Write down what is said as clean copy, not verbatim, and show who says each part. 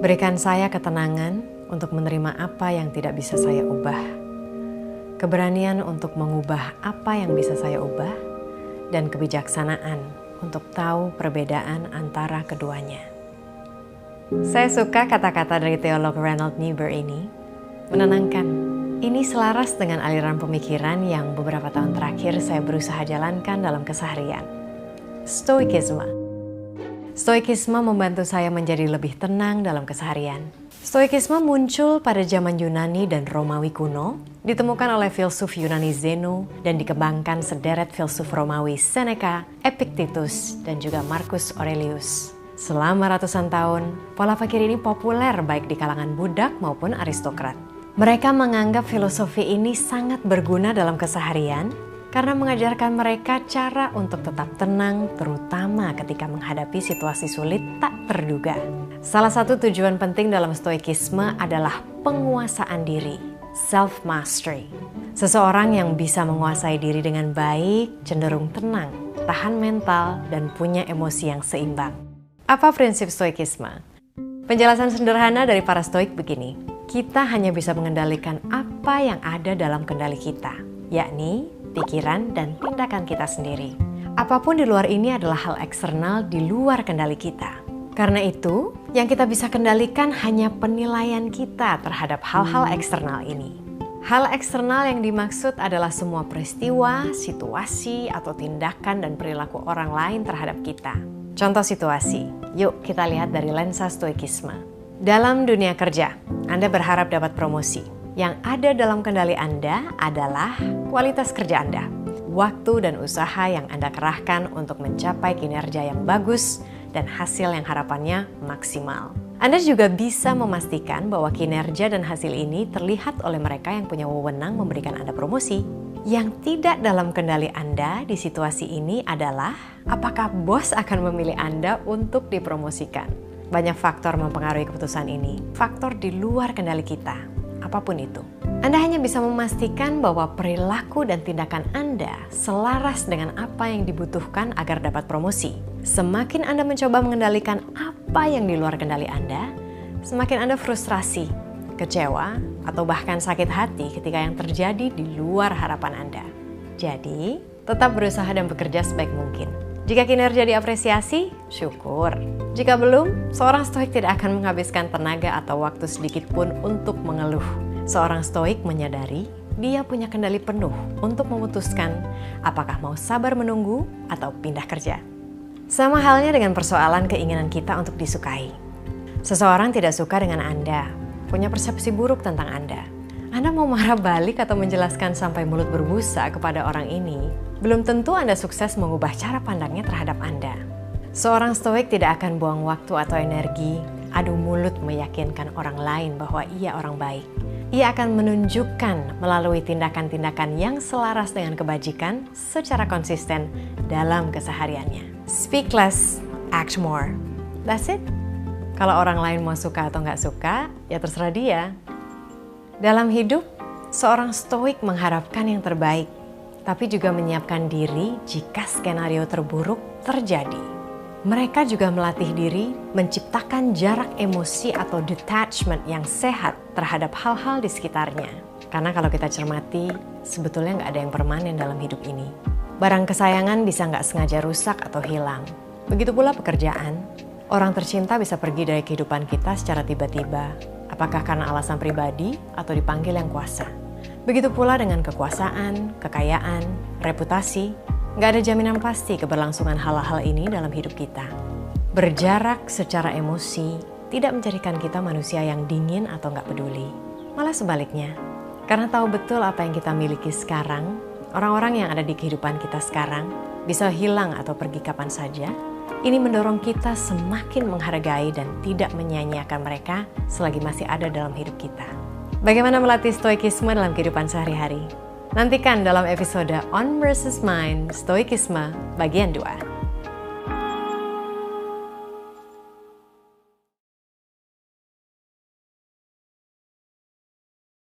Speaker 1: Berikan saya ketenangan untuk menerima apa yang tidak bisa saya ubah. Keberanian untuk mengubah apa yang bisa saya ubah. Dan kebijaksanaan untuk tahu perbedaan antara keduanya. Saya suka kata-kata dari teolog Reinhold Niebuhr ini. Menenangkan. Ini selaras dengan aliran pemikiran yang beberapa tahun terakhir saya berusaha jalankan dalam keseharian. Stoikisme. Stoikisme membantu saya menjadi lebih tenang dalam keseharian. Stoikisme muncul pada zaman Yunani dan Romawi kuno, ditemukan oleh filsuf Yunani Zeno, dan dikembangkan sederet filsuf Romawi Seneca, Epictetus, dan juga Marcus Aurelius. Selama ratusan tahun, pola pikir ini populer baik di kalangan budak maupun aristokrat. Mereka menganggap filosofi ini sangat berguna dalam keseharian, karena mengajarkan mereka cara untuk tetap tenang, terutama ketika menghadapi situasi sulit tak terduga. Salah satu tujuan penting dalam stoikisme adalah penguasaan diri, self-mastery. Seseorang yang bisa menguasai diri dengan baik, cenderung tenang, tahan mental, dan punya emosi yang seimbang. Apa prinsip stoikisme? Penjelasan sederhana dari para stoik begini, kita hanya bisa mengendalikan apa yang ada dalam kendali kita, yakni pikiran dan tindakan kita sendiri. Apapun di luar ini adalah hal eksternal di luar kendali kita. Karena itu, yang kita bisa kendalikan hanya penilaian kita terhadap hal-hal eksternal ini. Hal eksternal yang dimaksud adalah semua peristiwa, situasi, atau tindakan dan perilaku orang lain terhadap kita. Contoh situasi, yuk kita lihat dari lensa stoikisme. Dalam dunia kerja, Anda berharap dapat promosi. Yang ada dalam kendali Anda adalah kualitas kerja Anda, waktu dan usaha yang Anda kerahkan untuk mencapai kinerja yang bagus dan hasil yang harapannya maksimal. Anda juga bisa memastikan bahwa kinerja dan hasil ini terlihat oleh mereka yang punya wewenang memberikan Anda promosi. Yang tidak dalam kendali Anda di situasi ini adalah apakah bos akan memilih Anda untuk dipromosikan. Banyak faktor mempengaruhi keputusan ini, faktor di luar kendali kita. Apapun itu, Anda hanya bisa memastikan bahwa perilaku dan tindakan Anda selaras dengan apa yang dibutuhkan agar dapat promosi. Semakin Anda mencoba mengendalikan apa yang di luar kendali Anda, semakin Anda frustrasi, kecewa, atau bahkan sakit hati ketika yang terjadi di luar harapan Anda. Jadi, tetap berusaha dan bekerja sebaik mungkin. Jika kinerja diapresiasi, syukur. Jika belum, seorang stoik tidak akan menghabiskan tenaga atau waktu sedikit pun untuk mengeluh. Seorang stoik menyadari dia punya kendali penuh untuk memutuskan apakah mau sabar menunggu atau pindah kerja. Sama halnya dengan persoalan keinginan kita untuk disukai. Seseorang tidak suka dengan Anda, punya persepsi buruk tentang Anda. Anda mau marah balik atau menjelaskan sampai mulut berbusa kepada orang ini, belum tentu Anda sukses mengubah cara pandangnya terhadap Anda. Seorang stoik tidak akan buang waktu atau energi adu mulut meyakinkan orang lain bahwa ia orang baik. Ia akan menunjukkan melalui tindakan-tindakan yang selaras dengan kebajikan secara konsisten dalam kesehariannya. Speak less, act more. That's it. Kalau orang lain mau suka atau nggak suka, ya terserah dia. Dalam hidup, seorang stoik mengharapkan yang terbaik, tapi juga menyiapkan diri jika skenario terburuk terjadi. Mereka juga melatih diri menciptakan jarak emosi atau detachment yang sehat terhadap hal-hal di sekitarnya. Karena kalau kita cermati, sebetulnya nggak ada yang permanen dalam hidup ini. Barang kesayangan bisa nggak sengaja rusak atau hilang. Begitu pula pekerjaan. Orang tercinta bisa pergi dari kehidupan kita secara tiba-tiba. Apakah karena alasan pribadi atau dipanggil yang kuasa. Begitu pula dengan kekuasaan, kekayaan, reputasi. Nggak ada jaminan pasti keberlangsungan hal-hal ini dalam hidup kita. Berjarak secara emosi tidak menjadikan kita manusia yang dingin atau nggak peduli. Malah sebaliknya, karena tahu betul apa yang kita miliki sekarang, orang-orang yang ada di kehidupan kita sekarang bisa hilang atau pergi kapan saja. Ini mendorong kita semakin menghargai dan tidak menyia-nyiakan mereka selagi masih ada dalam hidup kita. Bagaimana melatih stoikisme dalam kehidupan sehari-hari? Nantikan dalam episode On versus Mind, Stoikisme bagian 2.